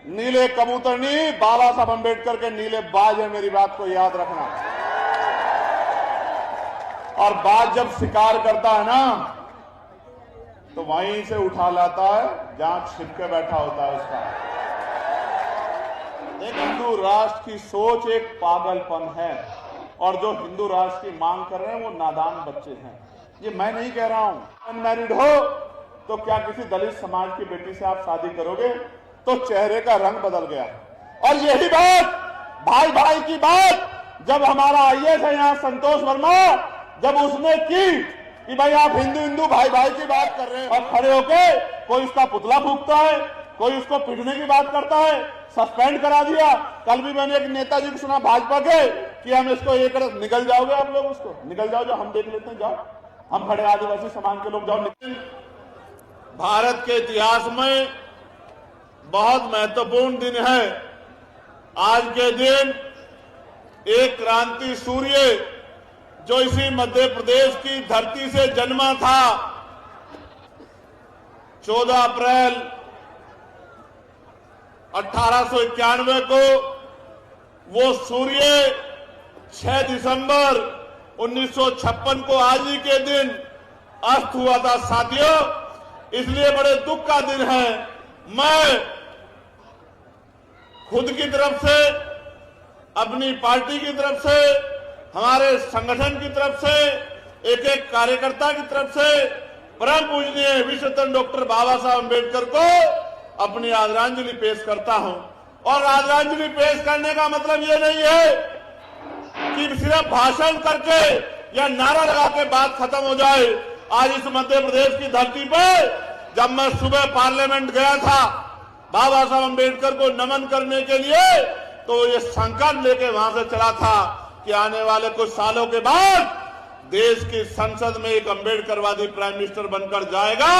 नीले कबूतर नहीं, बाबा साहब अंबेडकर के नीले बाज है, मेरी बात को याद रखना। और बाज जब शिकार करता है ना, तो वहीं से उठा लाता है जहां छिप के बैठा होता है उसका। एक हिंदू राष्ट्र की सोच एक पागलपन है, और जो हिंदू राष्ट्र की मांग कर रहे हैं वो नादान बच्चे हैं। ये मैं नहीं कह रहा हूं। अनमैरिड हो तो क्या किसी दलित समाज की बेटी से आप शादी करोगे तो चेहरे का रंग बदल गया। और यही बात, भाई भाई की बात, जब हमारा आईएएस है यहाँ संतोष वर्मा, जब उसने की कि भाई आप हिंदू हिंदू भाई भाई की बात कर रहे हैं, और खड़े होके कोई उसका पुतला फूंकता है, कोई उसको पीटने की बात करता है, सस्पेंड करा दिया। कल भी मैंने एक नेताजी को सुना भाजपा के कि हम इसको ये कर, निकल जाओगे आप लोग, उसको निकल जाओ, जो हम देख लेते हैं, जाओ, हम खड़े आदिवासी समाज के लोग, जाओ। भारत के इतिहास में बहुत महत्वपूर्ण दिन है। आज के दिन एक क्रांति सूर्य जो इसी मध्य प्रदेश की धरती से जन्मा था, 14 अप्रैल 1891 को, वो सूर्य 6 दिसंबर 1956 को आज ही के दिन अस्त हुआ था। साथियों, इसलिए बड़े दुख का दिन है। मैं खुद की तरफ से, अपनी पार्टी की तरफ से, हमारे संगठन की तरफ से, एक एक कार्यकर्ता की तरफ से परम पूजनीय विश्वरत्न डॉक्टर बाबा साहब अम्बेडकर को अपनी आदरांजलि पेश करता हूं। और आदरांजलि पेश करने का मतलब ये नहीं है कि सिर्फ भाषण करके या नारा लगा के बात खत्म हो जाए। आज इस मध्य प्रदेश की धरती पर जब मैं सुबह पार्लियामेंट गया था बाबा साहब अम्बेडकर को नमन करने के लिए, तो ये संकल्प लेके वहां से चला था कि आने वाले कुछ सालों के बाद देश की संसद में एक अम्बेडकरवादी प्राइम मिनिस्टर बनकर जाएगा।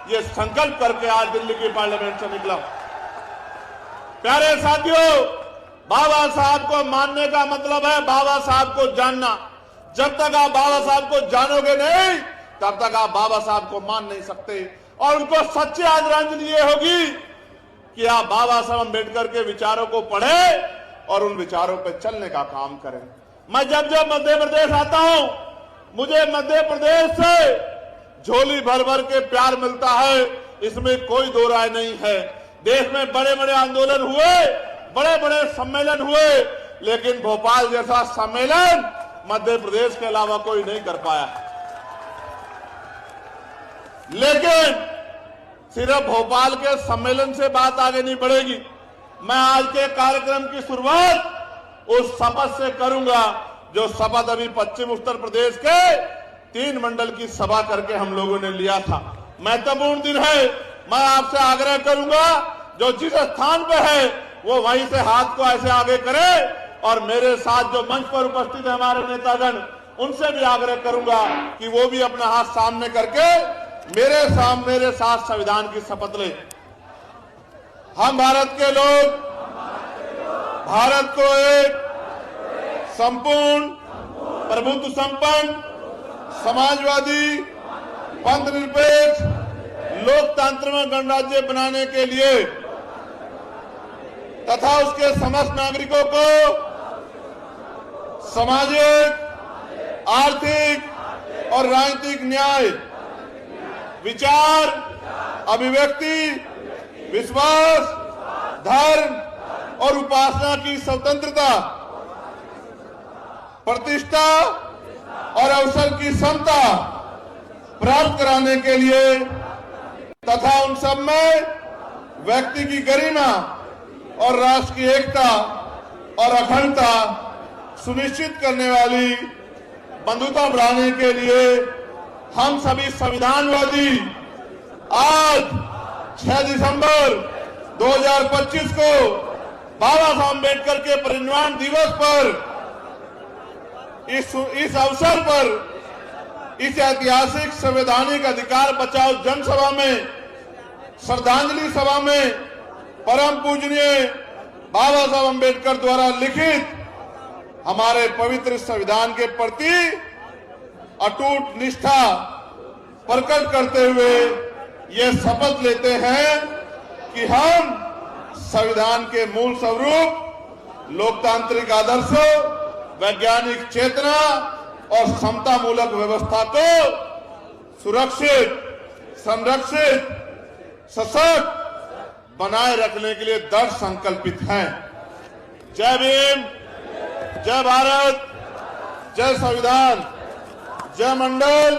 ये संकल्प करके आज दिल्ली की पार्लियामेंट से निकला। प्यारे साथियों, बाबा साहब को मानने का मतलब है बाबा साहब को जानना। जब तक आप बाबा साहब को जानोगे नहीं, तब तक आप बाबा साहब को मान नहीं सकते। और उनको सच्ची आदरांजलि ये होगी कि आप बाबा साहब अम्बेडकर के विचारों को पढ़ें और उन विचारों पर चलने का काम करें। मैं जब जब मध्य प्रदेश आता हूं, मुझे मध्य प्रदेश से झोली भर भर के प्यार मिलता है, इसमें कोई दो राय नहीं है। देश में बड़े बड़े आंदोलन हुए, बड़े बड़े सम्मेलन हुए, लेकिन भोपाल जैसा सम्मेलन मध्य प्रदेश के अलावा कोई नहीं कर पाया। लेकिन सिर्फ भोपाल के सम्मेलन से बात आगे नहीं बढ़ेगी। मैं आज के कार्यक्रम की शुरुआत उस शपथ से करूंगा जो शपथ अभी पश्चिम उत्तर प्रदेश के 3 मंडल की सभा करके हम लोगों ने लिया था। महत्वपूर्ण दिन है। मैं आपसे आग्रह करूंगा जो जिस स्थान पे है वो वहीं से हाथ को ऐसे आगे करे, और मेरे साथ जो मंच पर उपस्थित है हमारे नेतागण, उनसे भी आग्रह करूंगा कि वो भी अपना हाथ सामने करके मेरे साथ संविधान की शपथ ले। हम भारत के लोग भारत को एक संपूर्ण, प्रभुत्व संपन्न, समाजवादी, पंथनिरपेक्ष, लोकतंत्र में गणराज्य बनाने के लिए तथा उसके समस्त नागरिकों को सामाजिक, आर्थिक और राजनीतिक न्याय, विचार, अभिव्यक्ति, विश्वास, धर्म और उपासना की स्वतंत्रता, प्रतिष्ठा और अवसर की समता प्राप्त कराने के लिए तथा उन सब में व्यक्ति की गरिमा और राष्ट्र की एकता और अखंडता सुनिश्चित करने वाली बंधुता बढ़ाने के लिए हम सभी संविधानवादी आज 6 दिसंबर 2025 को बाबा साहब अम्बेडकर के परिनिर्वाण दिवस पर इस अवसर पर इस ऐतिहासिक संवैधानिक अधिकार बचाओ जनसभा में, श्रद्धांजलि सभा में परम पूजनीय बाबा साहब अम्बेडकर द्वारा लिखित हमारे पवित्र संविधान के प्रति अटूट निष्ठा प्रकट करते हुए ये शपथ लेते हैं कि हम संविधान के मूल स्वरूप, लोकतांत्रिक आदर्शों, वैज्ञानिक चेतना और समता मूलक व्यवस्था को सुरक्षित, संरक्षित, सशक्त बनाए रखने के लिए दृढ़ संकल्पित हैं। जय भीम, जय भारत, जय संविधान, जय मंडल,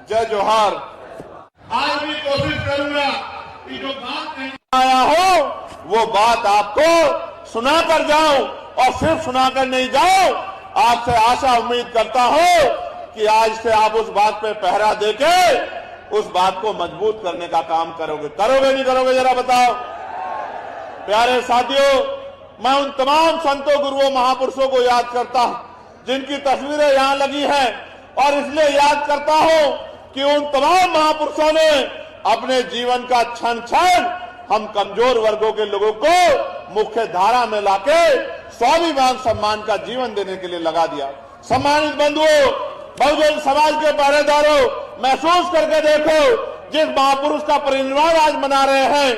जय जोहार। आज भी कोशिश करूंगा कि जो बात कहने आया हो वो बात आपको सुनाकर जाऊं, और सिर्फ सुनाकर नहीं जाऊं, आपसे आशा उम्मीद करता हूं कि आज से आप उस बात पे पहरा देके उस बात को मजबूत करने का काम करोगे। करोगे नहीं करोगे, जरा बताओ। प्यारे साथियों, मैं उन तमाम संतों, गुरुओं, महापुरुषों को याद करता हूं जिनकी तस्वीरें यहां लगी हैं, और इसलिए याद करता हूं कि उन तमाम महापुरुषों ने अपने जीवन का क्षण क्षण हम कमजोर वर्गों के लोगों को मुख्य धारा में लाके स्वाभिमान सम्मान का जीवन देने के लिए लगा दिया। सम्मानित बंधुओं, बहुजन समाज के पहरेदारों, महसूस करके देखो जिस महापुरुष का परिनिर्वाण आज मना रहे हैं,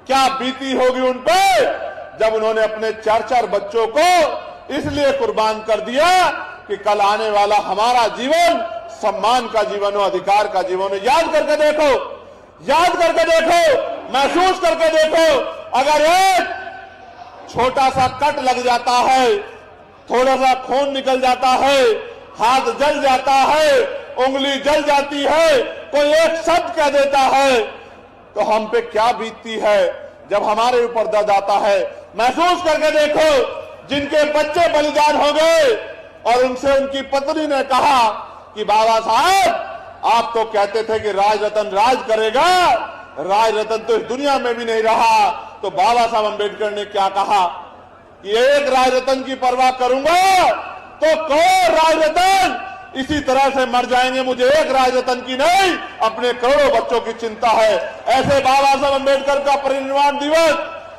क्या बीती होगी उन पर जब उन्होंने अपने 4-4 बच्चों को इसलिए कुर्बान कर दिया कि कल आने वाला हमारा जीवन सम्मान का जीवन हो, अधिकार का जीवन हो। याद करके देखो, याद करके देखो, महसूस करके देखो। अगर एक छोटा सा कट लग जाता है, थोड़ा सा खून निकल जाता है, हाथ जल जाता है, उंगली जल जाती है, कोई एक शब्द कह देता है, तो हम पे क्या बीतती है जब हमारे ऊपर दर्द आता है। महसूस करके देखो, जिनके बच्चे बलिदान हो गए और उनसे उनकी पत्नी ने कहा कि बाबा साहब, आप तो कहते थे कि राज रतन राज करेगा, राज रतन तो इस दुनिया में भी नहीं रहा। तो बाबा साहब अंबेडकर ने क्या कहा कि एक राज रतन की परवाह करूंगा तो कौन राज रतन इसी तरह से मर जाएंगे, मुझे एक राज रतन की नहीं, अपने करोड़ों बच्चों की चिंता है। ऐसे बाबा साहब अंबेडकर का परिनिर्वाण दिवस,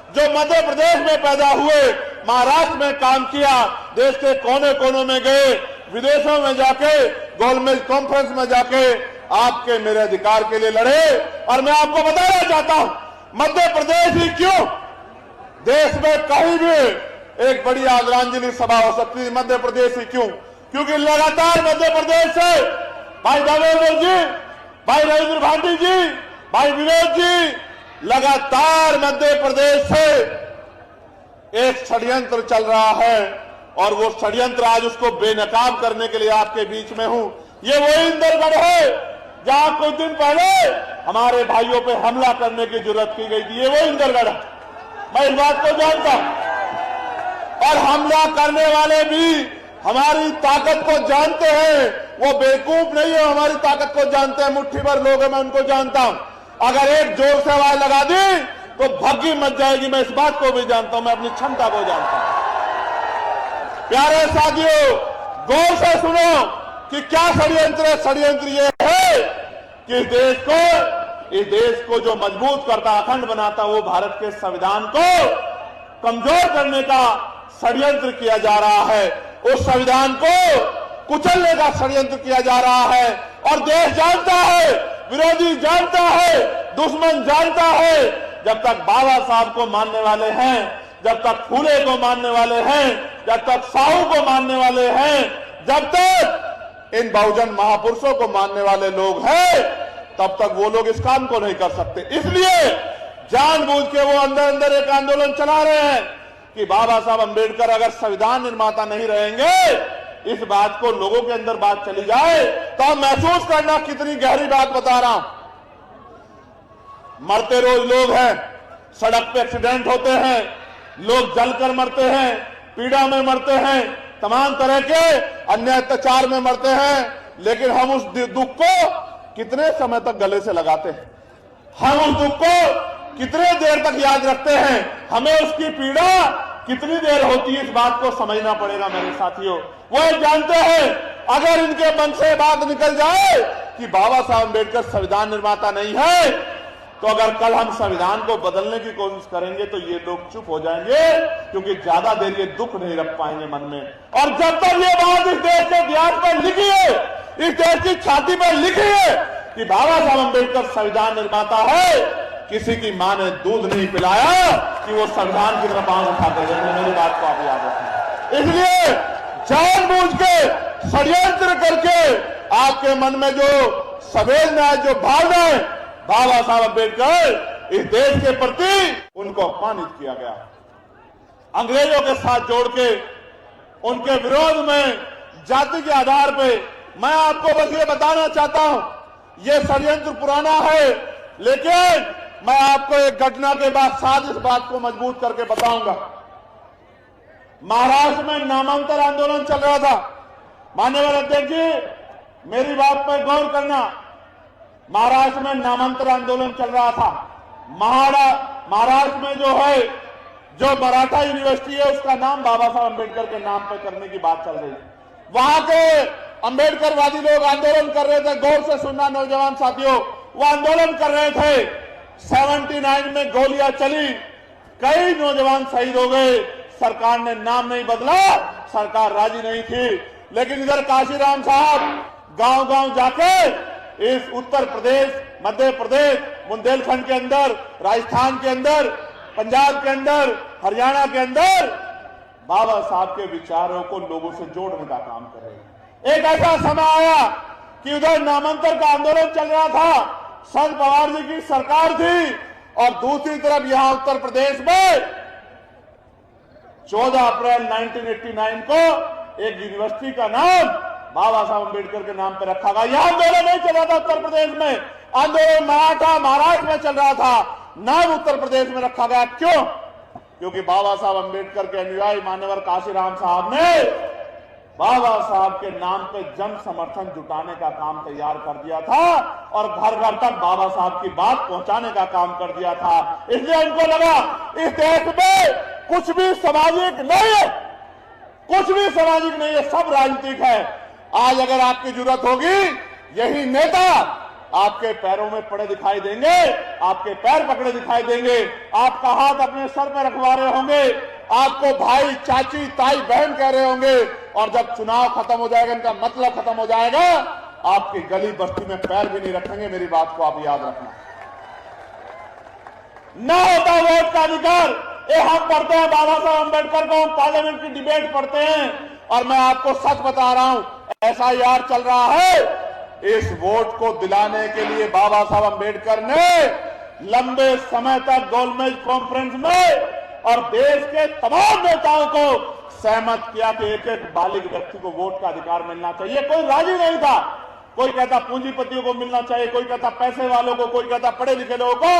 जो मध्य प्रदेश में पैदा हुए, महाराष्ट्र में काम किया, देश के कोने कोनों में गए, विदेशों में जाके, गोलमेज कॉन्फ्रेंस में जाके आपके मेरे अधिकार के लिए लड़े। और मैं आपको बताना चाहता हूं, मध्य प्रदेश ही क्यों, देश में कहीं भी एक बड़ी आदरांजलि सभा हो सकती है, मध्य प्रदेश ही क्यों? क्योंकि लगातार मध्य प्रदेश से भाई दामोदर जी, भाई रविंद्र भाटी जी, भाई विनोद जी, लगातार मध्य प्रदेश से एक षड्यंत्र चल रहा है, और वो षड्यंत्र आज उसको बेनकाब करने के लिए आपके बीच में हूं। ये वही इंदरगढ़ है जहां कुछ दिन पहले हमारे भाइयों पे हमला करने की जरूरत की गई थी। ये वही इंदरगढ़ है, मैं इस बात को जानता हूं। और हमला करने वाले भी हमारी ताकत को जानते हैं, वो बेवकूफ नहीं है, हमारी ताकत को जानते हैं। मुट्ठी भर लोग हैं, मैं उनको जानता हूं। अगर एक जोर से आवाज लगा दी तो भग्गी मच जाएगी, मैं इस बात को भी जानता हूं, मैं अपनी क्षमता को जानता हूं। प्यारे साथियों, गौर से सुनो कि क्या षड्यंत्र है। षड्यंत्र ये है कि इस देश को जो मजबूत करता, अखंड बनाता, वो भारत के संविधान को कमजोर करने का षड्यंत्र किया जा रहा है। उस संविधान को कुचलने का षड्यंत्र किया जा रहा है, और देश जानता है, विरोधी जानता है, दुश्मन जानता है, जब तक बाबा साहब को मानने वाले हैं, जब तक फूले को मानने वाले हैं, जब तक साहू को मानने वाले हैं, जब तक इन बहुजन महापुरुषों को मानने वाले लोग हैं, तब तक वो लोग इस काम को नहीं कर सकते। इसलिए जानबूझ के वो अंदर अंदर एक आंदोलन चला रहे हैं कि बाबा साहब अंबेडकर अगर संविधान निर्माता नहीं रहेंगे, इस बात को लोगों के अंदर बात चली जाए तो हम महसूस करना कितनी गहरी बात बता रहा हूं। मरते रोज लोग हैं, सड़क पे एक्सीडेंट होते हैं, लोग जलकर मरते हैं, पीड़ा में मरते हैं, तमाम तरह के अन्य अत्याचार में मरते हैं, लेकिन हम उस दुख को कितने समय तक गले से लगाते हैं, हम उस दुख को कितने देर तक याद रखते हैं, हमें उसकी पीड़ा कितनी देर होती है, इस बात को समझना पड़ेगा मेरे साथियों। वो जानते हैं अगर इनके मन से बात निकल जाए कि बाबा साहब अम्बेडकर संविधान निर्माता नहीं है, तो अगर कल हम संविधान को बदलने की कोशिश करेंगे तो ये लोग चुप हो जाएंगे, क्योंकि ज्यादा देर ये दुख नहीं रख पाएंगे मन में। और जब तक ये बात इस देश के इतिहास पर लिखी है, इस देश की छाती पर लिखी है कि बाबा साहब अम्बेडकर संविधान निर्माता है, किसी की मां ने दूध नहीं पिलाया कि वो संविधान की तरफ आंख उठाते हैं। मेरी बात को आप याद रखें। इसलिए जानबूझ के षड्यंत्र करके आपके मन में जो संवेदना है, जो भावना है, बाबा साहब अम्बेडकर इस देश के प्रति उनको अपमानित किया गया। अंग्रेजों के साथ जोड़ के उनके विरोध में जाति के आधार पे मैं आपको बस ये बताना चाहता हूं, ये षड्यंत्र पुराना है, लेकिन मैं आपको एक घटना के बाद साथ इस बात को मजबूत करके बताऊंगा। महाराष्ट्र में नामांतर आंदोलन चल रहा था। माननीय अध्यक्ष जी, मेरी बात पर गौर करना। महाराष्ट्र में नामांतर आंदोलन चल रहा था। महाराष्ट्र में जो मराठा यूनिवर्सिटी है उसका नाम बाबा साहब अम्बेडकर के नाम पर करने की बात चल रही है। वहां के अम्बेडकरवादी लोग आंदोलन कर रहे थे। गौर से सुनना नौजवान साथियों, वो आंदोलन कर रहे थे। 79 में गोलियां चली, कई नौजवान शहीद हो गए। सरकार ने नाम नहीं बदला, सरकार राजी नहीं थी। लेकिन इधर काशीराम साहब गांव-गांव जाके इस उत्तर प्रदेश, मध्य प्रदेश, बुंदेलखंड के अंदर, राजस्थान के अंदर, पंजाब के अंदर, हरियाणा के अंदर बाबा साहब के विचारों को लोगों से जोड़ने का काम कर रहे हैं। एक ऐसा समय आया कि उधर नामांतर का आंदोलन चल रहा था, शरद पवार जी की सरकार थी, और दूसरी तरफ यहां उत्तर प्रदेश में 14 अप्रैल 1989 को एक यूनिवर्सिटी का नाम बाबा साहब अम्बेडकर के नाम पर रखा गया। यह आंदोलन नहीं चल रहा था उत्तर प्रदेश में, आंदोलन मराठा महाराष्ट्र में चल रहा था, नाम उत्तर प्रदेश में रखा गया। क्यों? क्योंकि बाबा साहब अम्बेडकर के अनुयायी मान्यवर काशीराम साहब ने बाबा साहब के नाम पे जन समर्थन जुटाने का काम तैयार कर दिया था और घर घर तक बाबा साहब की बात पहुंचाने का काम कर दिया था। इसलिए उनको लगा इस देश में कुछ भी सामाजिक नहीं है, कुछ भी सामाजिक नहीं है, सब राजनीतिक है। आज अगर आपकी जरूरत होगी, यही नेता आपके पैरों में पड़े दिखाई देंगे, आपके पैर पकड़े दिखाई देंगे, आपका हाथ अपने सर पर रखवा रहे होंगे, आपको भाई, चाची, ताई, बहन कह रहे होंगे, और जब चुनाव खत्म हो जाएगा, इनका मतलब खत्म हो जाएगा, आपकी गली बस्ती में पैर भी नहीं रखेंगे। मेरी बात को आप याद रखना। न होता वोट का अधिकार। ये हम पढ़ते हैं बाबा साहब अम्बेडकर को, हम पार्लियामेंट की डिबेट पढ़ते हैं, और मैं आपको सच बता रहा हूं, SIR चल रहा है। इस वोट को दिलाने के लिए बाबा साहब अम्बेडकर ने लंबे समय तक गोलमेज कॉन्फ्रेंस में और देश के तमाम नेताओं को सहमत किया कि एक एक बालिग व्यक्ति को वोट का अधिकार मिलना चाहिए। कोई राजी नहीं था। कोई कहता पूंजीपतियों को मिलना चाहिए, कोई कहता पैसे वालों को, कोई कहता पढ़े लिखे लोगों को।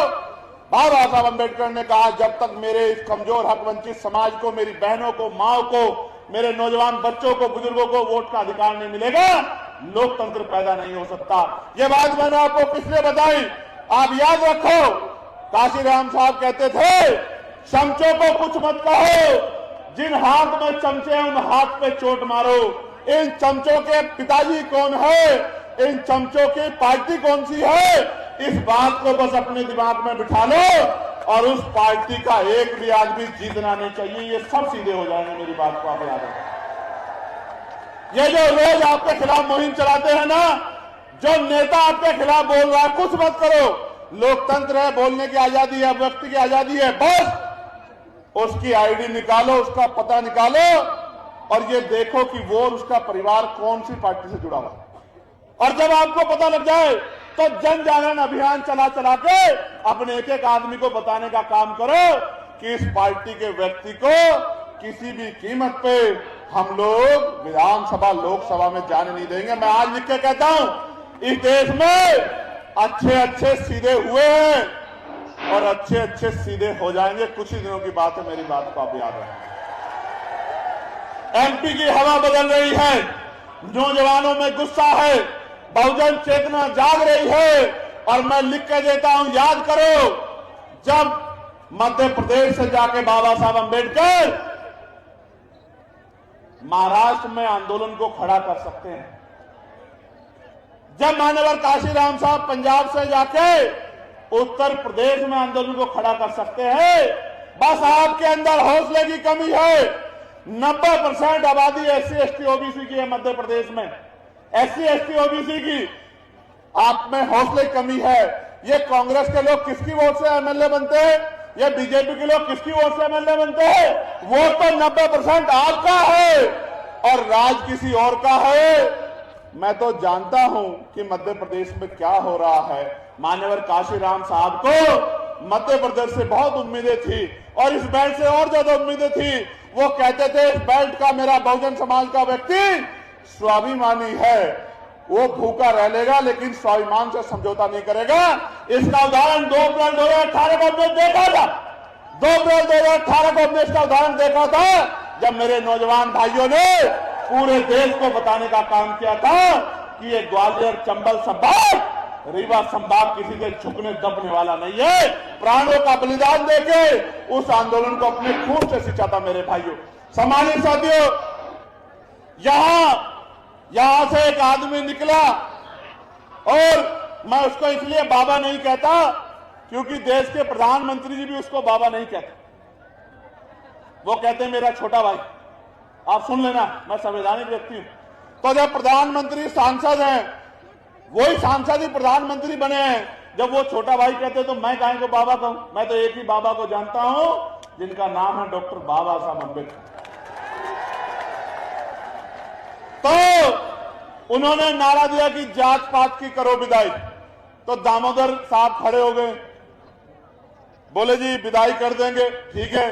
बाबा साहब अम्बेडकर ने कहा, जब तक मेरे इस कमजोर हक वंचित समाज को, मेरी बहनों को, माओ को, मेरे नौजवान बच्चों को, बुजुर्गों को वोट का अधिकार नहीं मिलेगा, लोकतंत्र पैदा नहीं हो सकता। ये बात मैंने आपको किसने बताई? आप याद रखो, काशीराम साहब कहते थे, चमचों को कुछ मत कहो, जिन हाथ में चमचे हैं उन हाथ पे चोट मारो। इन चमचों के पिताजी कौन है, इन चमचों की पार्टी कौन सी है, इस बात को बस अपने दिमाग में बिठा लो, और उस पार्टी का एक भी आदमी जीतना नहीं चाहिए। ये सब सीधे हो जाएंगे। मेरी बात को आप याद रखें। ये जो रोज आपके खिलाफ मुहिम चलाते हैं ना, जो नेता आपके खिलाफ बोल रहा है, कुछ मत करो, लोकतंत्र है, बोलने की आजादी है, व्यक्ति की आजादी है, बस उसकी आईडी निकालो, उसका पता निकालो, और ये देखो कि वो और उसका परिवार कौन सी पार्टी से जुड़ा हुआ है। और जब आपको पता लग जाए तो जन जागरण अभियान चला चला के अपने एक एक आदमी को बताने का काम करो कि इस पार्टी के व्यक्ति को किसी भी कीमत पे हम लोग विधानसभा, लोकसभा में जाने नहीं देंगे। मैं आज लिख के कहता हूं, इस देश में अच्छे अच्छे सीधे हुए हैं और अच्छे अच्छे सीधे हो जाएंगे। कुछ ही दिनों की बात है। मेरी बात को आप याद रखें। MP की हवा बदल रही है, नौजवानों में गुस्सा है, बहुजन चेतना जाग रही है, और मैं लिख के देता हूं, याद करो, जब मध्य प्रदेश से जाके बाबा साहब अम्बेडकर महाराष्ट्र में आंदोलन को खड़ा कर सकते हैं, जब मान्यवर काशीराम साहब पंजाब से जाके उत्तर प्रदेश में आंदोलन को खड़ा कर सकते हैं, बस आपके अंदर हौसले की कमी है। 90% आबादी SC ST OBC की है मध्य प्रदेश में। SC ST OBC की आप में हौसले की कमी है। ये कांग्रेस के लोग किसकी वोट से एमएलए बनते हैं, ये बीजेपी के लोग किसकी वोट से एमएलए बनते हैं? वोट तो 90% आपका है और राज किसी और का है। मैं तो जानता हूं कि मध्य प्रदेश में क्या हो रहा है। मान्यवर काशीराम साहब को मध्य प्रदेश से बहुत उम्मीदें थी और इस बेल्ट से और ज्यादा उम्मीदें थी। वो कहते थे इस बेल्ट का मेरा बहुजन समाज का व्यक्ति स्वाभिमानी है, वो भूखा रह लेगा लेकिन स्वाभिमान से समझौता नहीं करेगा। इसका उदाहरण 2 अप्रैल 2018 को हमने देखा था। 2 अप्रैल 2018 को हमने इसका उदाहरण देखा था जब मेरे नौजवान भाइयों ने पूरे देश को बताने का काम किया था कि ये ग्वालियर चंबल संभाग, रीवा संभाग किसी के झुकने दबने वाला नहीं है। प्राणों का बलिदान देके उस आंदोलन को अपने खून से सींचा था मेरे भाइयों। सम्मानित साथियों, यहां से एक आदमी निकला और मैं उसको इसलिए बाबा नहीं कहता क्योंकि देश के प्रधानमंत्री जी भी उसको बाबा नहीं कहते, वो कहते हैं मेरा छोटा भाई। आप सुन लेना, मैं संवैधानिक व्यक्ति हूं। तो जब प्रधानमंत्री सांसद हैं, वही सांसद ही प्रधानमंत्री बने हैं, जब वो छोटा भाई कहते तो मैं काहे को बाबा कहूं? मैं तो एक ही बाबा को जानता हूं जिनका नाम है डॉक्टर बाबा साहब अम्बेडकर। तो उन्होंने नारा दिया कि जात पात की करो विदाई। तो दामोदर साहब खड़े हो गए, बोले जी विदाई कर देंगे, ठीक है,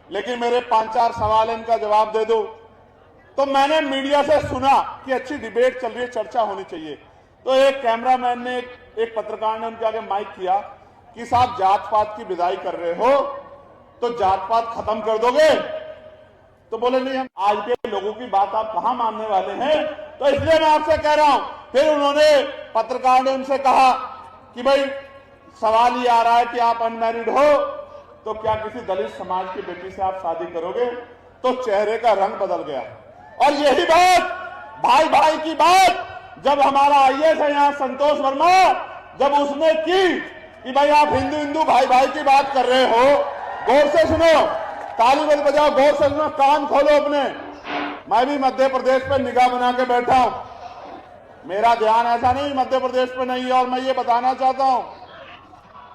लेकिन मेरे 5-4 सवाल इनका जवाब दे दो। तो मैंने मीडिया से सुना कि अच्छी डिबेट चल रही है, चर्चा होनी चाहिए। तो एक कैमरामैन ने, एक पत्रकार ने उनके आगे माइक किया कि साहब जात पात की विदाई कर रहे हो तो जात पात खत्म कर दोगे? तो बोले नहीं, हम आज के लोगों की बात आप कहां मानने वाले हैं, तो इसलिए मैं आपसे कह रहा हूं। फिर उन्होंने, पत्रकार ने उनसे कहा कि भाई सवाल ये आ रहा है कि आप अनमैरिड हो, तो क्या किसी दलित समाज की बेटी से आप शादी करोगे? तो चेहरे का रंग बदल गया। और यही बात, भाई भाई की बात, जब हमारा आईएएस है यहाँ संतोष वर्मा, जब उसने की कि भाई आप हिंदू हिंदू भाई भाई की बात कर रहे हो, गौर से सुनो, ताली बज बजाओ, गौर से सुनो, कान खोलो अपने। मैं भी मध्य प्रदेश पे निगाह बना के बैठा हूं, मेरा ध्यान ऐसा नहीं मध्य प्रदेश पे नहीं है। और मैं ये बताना चाहता हूं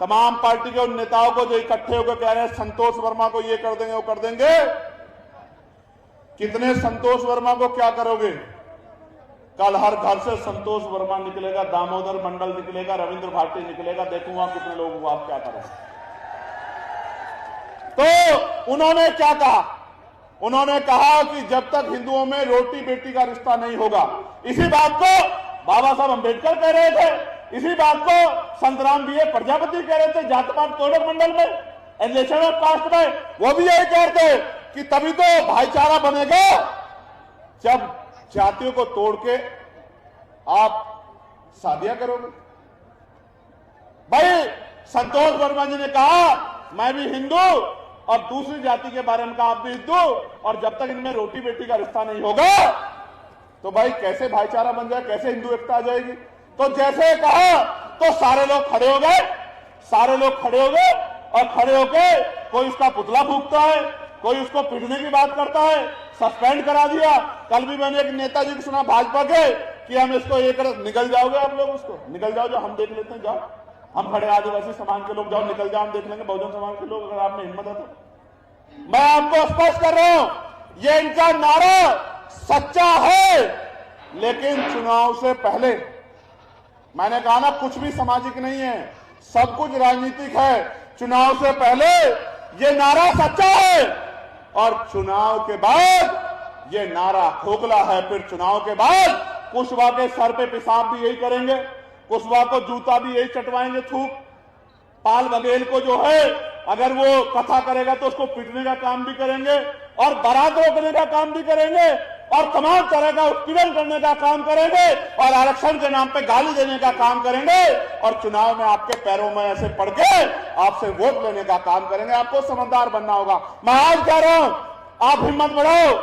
तमाम पार्टी के उन नेताओं को जो इकट्ठे होकर कह रहे हैं संतोष वर्मा को ये कर देंगे वो कर देंगे, कितने संतोष वर्मा को क्या करोगे? कल हर घर से संतोष वर्मा निकलेगा, दामोदर मंडल निकलेगा, रविंद्र भारती निकलेगा, देखूंगा कितने लोगों को आप क्या करोगे। तो उन्होंने क्या कहा? उन्होंने कहा कि जब तक हिंदुओं में रोटी बेटी का रिश्ता नहीं होगा, इसी बात को बाबा साहब अंबेडकर कह रहे थे, इसी बात को संतराम बीए प्रजापति कह रहे थे जात पात तोड़क मंडल में, एलिगेशन ऑफ कास्ट में, वो भी यही कहते कि तभी तो भाईचारा बनेगा जब जातियों को तोड़ के आप शादियां करोगे। भाई संतोष वर्मा जी ने कहा मैं भी हिंदू और दूसरी जाति के बारे में कहा आप भी हिंदू, और जब तक इनमें रोटी बेटी का रिश्ता नहीं होगा तो भाई कैसे भाईचारा बन जाए, कैसे हिंदू एकता आ जाएगी? तो जैसे कहा तो सारे लोग खड़े हो गए, सारे लोग खड़े हो गए और खड़े होके कोई उसका पुतला फूंकता है, कोई उसको पीटने की बात करता है, सस्पेंड करा दिया। कल भी मैंने एक नेताजी को सुना भाजपा के कि हम इसको ये कर, निकल जाओगे आप लोग, उसको निकल जाओ, जो हम देख लेते हैं, जाओ हम खड़े आदिवासी समाज के लोग, जाओ निकल जाओ, हम देख लेंगे बहुजन समाज के लोग, अगर आप में हिम्मत है तो। मैं आपको स्पष्ट कर रहा हूं, ये इनका नारा सच्चा है, लेकिन चुनाव से पहले, मैंने कहा ना कुछ भी सामाजिक नहीं है, सब कुछ राजनीतिक है। चुनाव से पहले ये नारा सच्चा है और चुनाव के बाद ये नारा खोखला है। फिर चुनाव के बाद कुशवाहा के सर पे पेशाब भी यही करेंगे, कुशवाहा को जूता भी यही चटवाएंगे, थूक। पाल बघेल को जो है अगर वो कथा करेगा तो उसको पीटने का काम भी करेंगे और बारात रोकने का काम भी करेंगे और तमाम तरह का उत्पीड़न करने का काम करेंगे और आरक्षण के नाम पे गाली देने का काम करेंगे और चुनाव में आपके पैरों में ऐसे पड़ के आपसे वोट लेने का काम करेंगे। आपको समझदार बनना होगा। मैं आज कह रहा हूं, आप हिम्मत बढ़ाओ,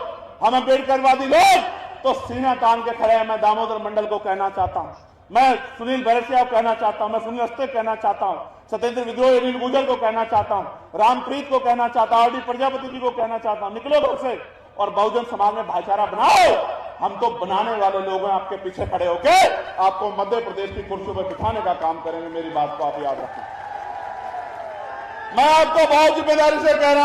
हम अम्बेडकरवादी लोग तो सीना तान के खड़े हैं। मैं दामोदर मंडल को कहना चाहता हूं, मैं सुनील बैरसिया को कहना चाहता हूं, मैं सुनील अस्ते कहना चाहता हूं, सत्येंद्र विद्रोही अनिल गुर्जर को कहना चाहता हूं, रामप्रीत को कहना चाहता हूं, आरडी प्रजापति जी को कहना चाहता हूं, निकलो घर से और बहुजन समाज में भाईचारा बनाओ। हम तो बनाने वाले लोग हैं, आपके पीछे खड़े होके आपको मध्य प्रदेश की कुर्सी पर बिठाने का काम करेंगे। मेरी बात को आप याद रखें। मैं आपको बहुत जिम्मेदारी से कह रहा हूं।